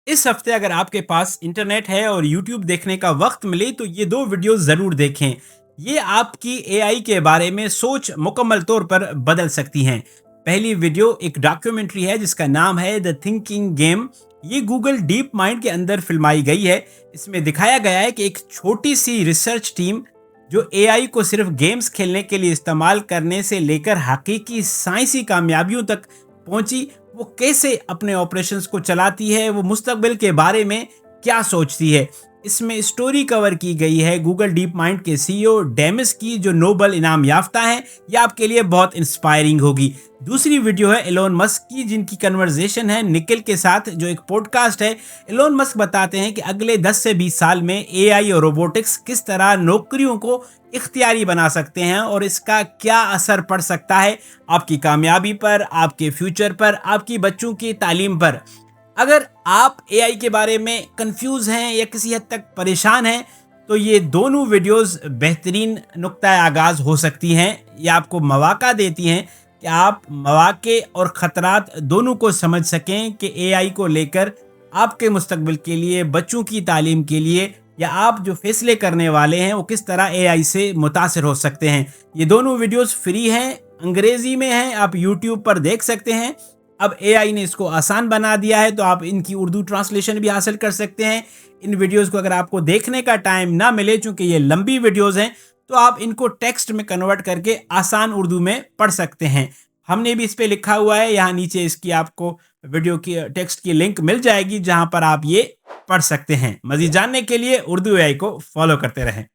इस हफ्ते अगर आपके पास इंटरनेट है और यूट्यूब देखने का वक्त मिले तो ये दो वीडियो ज़रूर देखें। ये आपकी एआई के बारे में सोच मुकम्मल तौर पर बदल सकती हैं। पहली वीडियो एक डॉक्यूमेंट्री है जिसका नाम है द थिंकिंग गेम। ये गूगल डीप माइंड के अंदर फिल्माई गई है। इसमें दिखाया गया है कि एक छोटी सी रिसर्च टीम जो एआई को सिर्फ गेम्स खेलने के लिए इस्तेमाल करने से लेकर हकीकी साइंसी कामयाबियों तक पहुंची, वो कैसे अपने ऑपरेशंस को चलाती है, वो मुस्तकबिल के बारे में क्या सोचती है। इसमें स्टोरी कवर की गई है गूगल डीप माइंड के सीईओ डेमिस की, जो नोबल इनाम याफ्ता हैं। यह आपके लिए बहुत इंस्पायरिंग होगी। दूसरी वीडियो है एलोन मस्क की, जिनकी कन्वर्सेशन है निखिल के साथ, जो एक पॉडकास्ट है। एलोन मस्क बताते हैं कि अगले 10 से 20 साल में एआई और रोबोटिक्स किस तरह नौकरियों को इख्तियारी बना सकते हैं और इसका क्या असर पड़ सकता है आपकी कामयाबी पर, आपके फ्यूचर पर, आपकी बच्चों की तालीम पर। अगर आप एआई के बारे में कंफ्यूज हैं या किसी हद तक परेशान हैं, तो ये दोनों वीडियोस बेहतरीन नुक्ता आगाज़ हो सकती हैं। ये आपको मौका देती हैं कि आप मौके और ख़तरात दोनों को समझ सकें कि एआई को लेकर आपके मुस्तकबिल के लिए, बच्चों की तालीम के लिए, या आप जो फैसले करने वाले हैं वो किस तरह एआई से मुतासिर हो सकते हैं। ये दोनों वीडियोस फ्री हैं, अंग्रेज़ी में हैं, आप यूट्यूब पर देख सकते हैं। अब एआई ने इसको आसान बना दिया है तो आप इनकी उर्दू ट्रांसलेशन भी हासिल कर सकते हैं। इन वीडियोस को अगर आपको देखने का टाइम ना मिले, चूंकि ये लंबी वीडियोस हैं, तो आप इनको टेक्स्ट में कन्वर्ट करके आसान उर्दू में पढ़ सकते हैं। हमने भी इस पे लिखा हुआ है, यहाँ नीचे इसकी आपको वीडियो की टेक्स्ट की लिंक मिल जाएगी जहां पर आप ये पढ़ सकते हैं। मज़ीद जानने के लिए उर्दू एआई को फॉलो करते रहें।